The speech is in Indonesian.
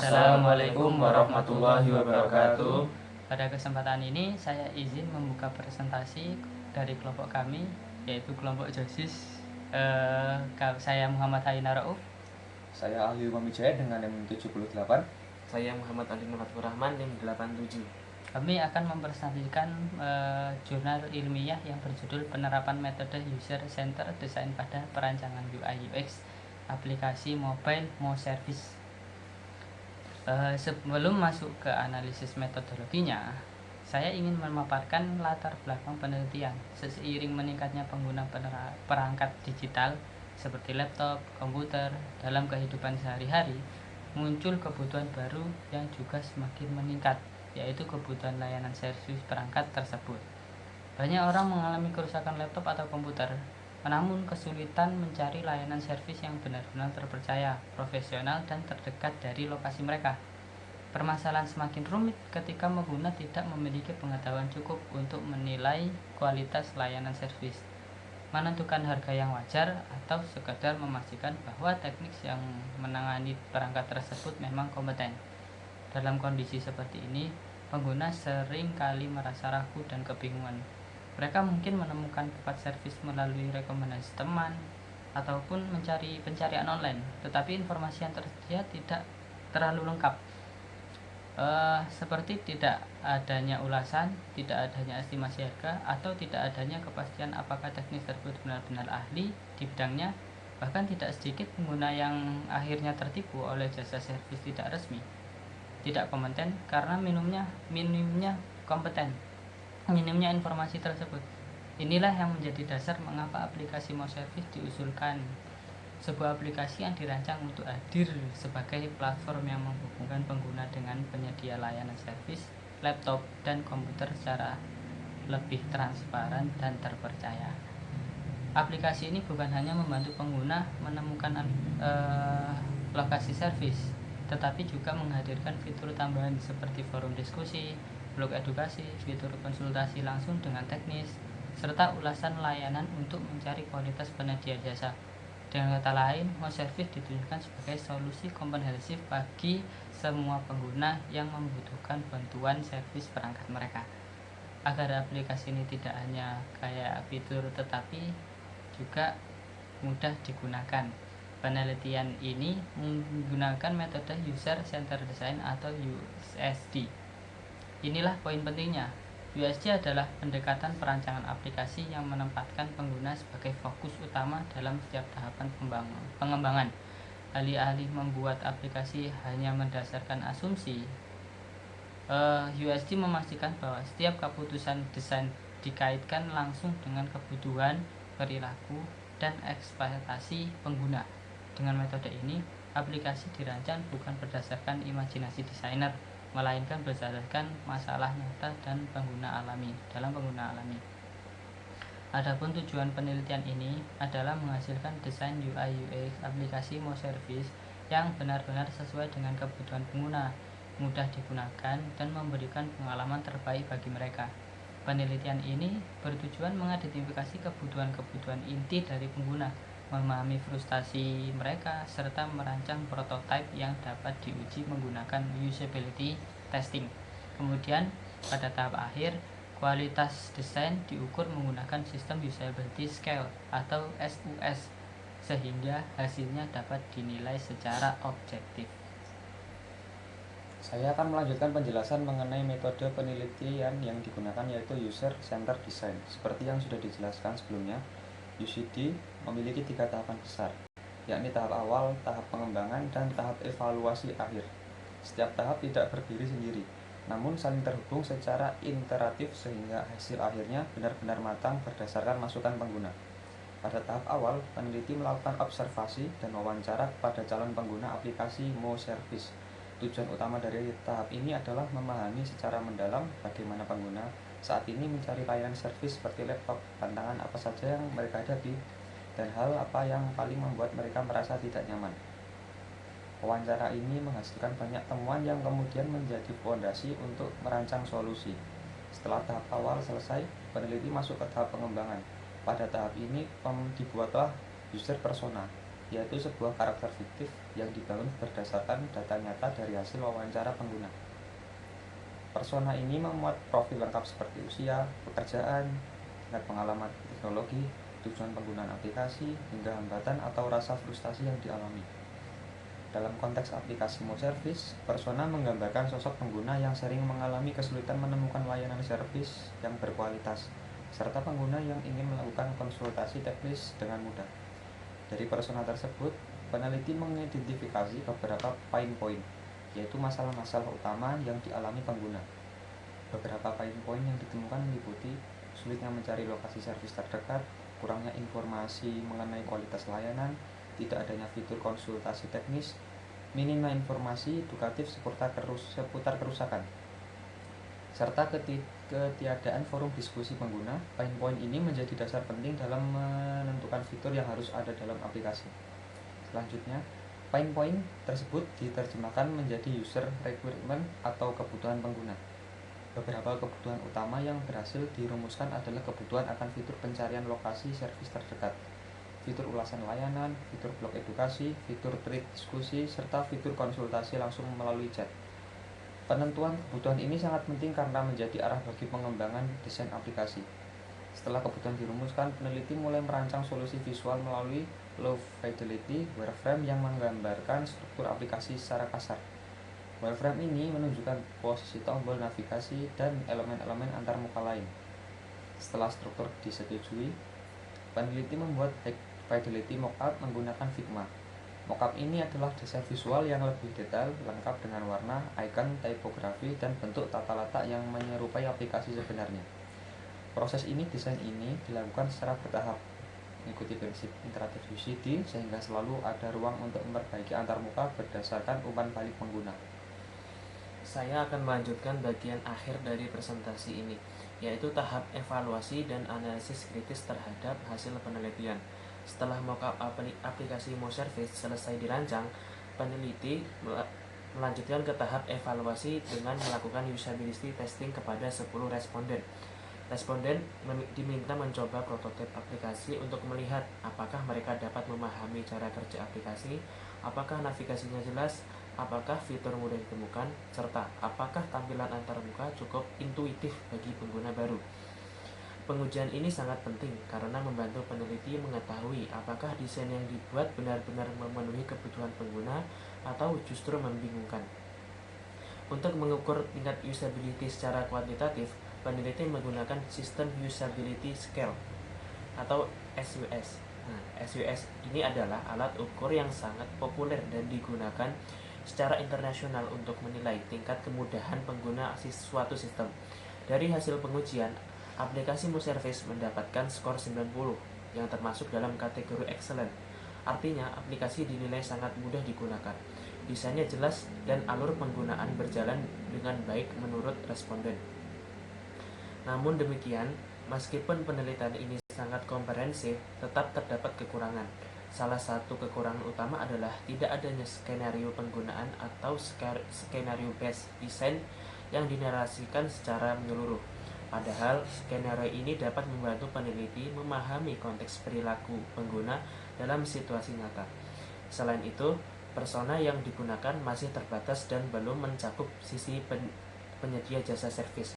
Assalamualaikum warahmatullahi wabarakatuh. Pada kesempatan ini saya izin membuka presentasi dari kelompok kami, yaitu kelompok JOSIS. Saya Muhammad Haina Rauf. Saya Ahli Umam Wijaya dengan NIM 78. Saya Muhammad Ali Fathur Rahman NIM 87. Kami akan mempresentasikan jurnal ilmiah yang berjudul Penerapan Metode User Centered Design pada Perancangan UI UX Aplikasi Mobile Mo Service. Sebelum masuk ke analisis metodologinya, saya ingin memaparkan latar belakang penelitian. Seiring meningkatnya pengguna perangkat digital seperti laptop, komputer dalam kehidupan sehari-hari, muncul kebutuhan baru yang juga semakin meningkat, yaitu kebutuhan layanan servis perangkat tersebut. Banyak orang mengalami kerusakan laptop atau komputer, namun kesulitan mencari layanan servis yang benar-benar terpercaya, profesional, dan terdekat dari lokasi mereka. Permasalahan semakin rumit ketika pengguna tidak memiliki pengetahuan cukup untuk menilai kualitas layanan servis, menentukan harga yang wajar, atau sekedar memastikan bahwa teknik yang menangani perangkat tersebut memang kompeten. Dalam kondisi seperti ini, pengguna sering kali merasa ragu dan kebingungan. Mereka mungkin menemukan tempat servis melalui rekomendasi teman ataupun mencari pencarian online, tetapi informasi yang tersedia tidak terlalu lengkap, seperti tidak adanya ulasan, tidak adanya estimasi harga, atau tidak adanya kepastian apakah teknis tersebut benar-benar ahli di bidangnya. Bahkan tidak sedikit pengguna yang akhirnya tertipu oleh jasa servis tidak resmi, tidak kompeten karena minimnya informasi tersebut. Inilah yang menjadi dasar mengapa aplikasi Mo Service diusulkan. Sebuah aplikasi yang dirancang untuk hadir sebagai platform yang menghubungkan pengguna dengan penyedia layanan servis laptop dan komputer secara lebih transparan dan terpercaya. Aplikasi ini bukan hanya membantu pengguna menemukan lokasi servis, tetapi juga menghadirkan fitur tambahan seperti forum diskusi, blog edukasi, fitur konsultasi langsung dengan teknis, serta ulasan layanan untuk mencari kualitas penyedia jasa. Dengan kata lain, Mo Service ditunjukkan sebagai solusi komprehensif bagi semua pengguna yang membutuhkan bantuan servis perangkat mereka. Agar aplikasi ini tidak hanya kayak fitur tetapi juga mudah digunakan. Penelitian ini menggunakan metode User Centered Design atau USD. Inilah poin pentingnya. USD adalah pendekatan perancangan aplikasi yang menempatkan pengguna sebagai fokus utama dalam setiap tahapan pengembangan. Alih-alih membuat aplikasi hanya berdasarkan asumsi, USD memastikan bahwa setiap keputusan desain dikaitkan langsung dengan kebutuhan, perilaku, dan ekspektasi pengguna. Dengan metode ini, aplikasi dirancang bukan berdasarkan imajinasi desainer, melainkan berdasarkan masalah nyata dan pengguna alami. Adapun tujuan penelitian ini adalah menghasilkan desain UI UX aplikasi Mo Service yang benar-benar sesuai dengan kebutuhan pengguna, mudah digunakan, dan memberikan pengalaman terbaik bagi mereka. Penelitian ini bertujuan mengidentifikasi kebutuhan-kebutuhan inti dari pengguna, memahami frustasi mereka, serta merancang prototipe yang dapat diuji menggunakan usability testing. Kemudian, pada tahap akhir, kualitas desain diukur menggunakan sistem usability scale atau SUS, sehingga hasilnya dapat dinilai secara objektif. Saya akan melanjutkan penjelasan mengenai metode penelitian yang digunakan, yaitu User Centered Design. Seperti yang sudah dijelaskan sebelumnya, UCD memiliki 3 tahapan besar, yakni tahap awal, tahap pengembangan, dan tahap evaluasi akhir. Setiap tahap tidak berdiri sendiri, namun saling terhubung secara iteratif sehingga hasil akhirnya benar-benar matang berdasarkan masukan pengguna. Pada tahap awal, peneliti melakukan observasi dan wawancara kepada calon pengguna aplikasi Mo Service. Tujuan utama dari tahap ini adalah memahami secara mendalam bagaimana pengguna saat ini mencari layanan servis seperti laptop, tantangan apa saja yang mereka hadapi, dan hal apa yang paling membuat mereka merasa tidak nyaman. Wawancara ini menghasilkan banyak temuan yang kemudian menjadi fondasi untuk merancang solusi. Setelah tahap awal selesai, peneliti masuk ke tahap pengembangan. Pada tahap ini dibuatlah user persona yaitu sebuah karakter fiktif yang dibangun berdasarkan data nyata dari hasil wawancara pengguna. Persona ini memuat profil lengkap seperti usia, pekerjaan, tingkat pengalaman teknologi, tujuan penggunaan aplikasi, hingga hambatan atau rasa frustasi yang dialami. Dalam konteks aplikasi Mo Service, persona menggambarkan sosok pengguna yang sering mengalami kesulitan menemukan layanan servis yang berkualitas, serta pengguna yang ingin melakukan konsultasi teknis dengan mudah. Dari persona tersebut, peneliti mengidentifikasi beberapa pain point, yaitu masalah-masalah utama yang dialami pengguna. Beberapa pain point yang ditemukan meliputi sulitnya mencari lokasi servis terdekat, kurangnya informasi mengenai kualitas layanan, tidak adanya fitur konsultasi teknis, minimnya informasi edukatif seputar kerusakan, serta ketiadaan forum diskusi pengguna. Pain point ini menjadi dasar penting dalam menentukan fitur yang harus ada dalam aplikasi. Selanjutnya, pain point tersebut diterjemahkan menjadi user requirement atau kebutuhan pengguna. Beberapa kebutuhan utama yang berhasil dirumuskan adalah kebutuhan akan fitur pencarian lokasi servis terdekat, fitur ulasan layanan, fitur blog edukasi, fitur thread diskusi, serta fitur konsultasi langsung melalui chat. Penentuan kebutuhan ini sangat penting karena menjadi arah bagi pengembangan desain aplikasi. Setelah kebutuhan dirumuskan, peneliti mulai merancang solusi visual melalui low fidelity wireframe yang menggambarkan struktur aplikasi secara kasar. Wireframe ini menunjukkan posisi tombol navigasi dan elemen-elemen antarmuka lain. Setelah struktur disetujui, peneliti membuat high fidelity mockup menggunakan Figma. Mockup ini adalah desain visual yang lebih detail, lengkap dengan warna, icon, tipografi, dan bentuk tata letak yang menyerupai aplikasi sebenarnya. Proses desain ini dilakukan secara bertahap, mengikuti prinsip iteratif UCD, sehingga selalu ada ruang untuk memperbaiki antarmuka berdasarkan umpan balik pengguna. Saya akan melanjutkan bagian akhir dari presentasi ini, yaitu tahap evaluasi dan analisis kritis terhadap hasil penelitian. Setelah mockup aplikasi Mo Service selesai dirancang, peneliti melanjutkan ke tahap evaluasi dengan melakukan usability testing kepada 10 responden. Responden diminta mencoba prototip aplikasi untuk melihat apakah mereka dapat memahami cara kerja aplikasi, apakah navigasinya jelas, apakah fitur mudah ditemukan, serta apakah tampilan antarmuka cukup intuitif bagi pengguna baru. Pengujian ini sangat penting karena membantu peneliti mengetahui apakah desain yang dibuat benar-benar memenuhi kebutuhan pengguna atau justru membingungkan. Untuk mengukur tingkat usability secara kuantitatif, peneliti menggunakan sistem Usability Scale atau SUS. SUS ini adalah alat ukur yang sangat populer dan digunakan secara internasional untuk menilai tingkat kemudahan pengguna suatu sistem. Dari hasil pengujian, aplikasi Mo Service mendapatkan skor 90 yang termasuk dalam kategori excellent. Artinya, aplikasi dinilai sangat mudah digunakan. Desainnya jelas dan alur penggunaan berjalan dengan baik menurut responden. Namun demikian, meskipun penelitian ini sangat komprehensif, tetap terdapat kekurangan. Salah satu kekurangan utama adalah tidak adanya skenario penggunaan atau skenario based design yang dinarasikan secara menyeluruh. Padahal, skenario ini dapat membantu peneliti memahami konteks perilaku pengguna dalam situasi nyata. Selain itu, persona yang digunakan masih terbatas dan belum mencakup sisi penyedia jasa servis.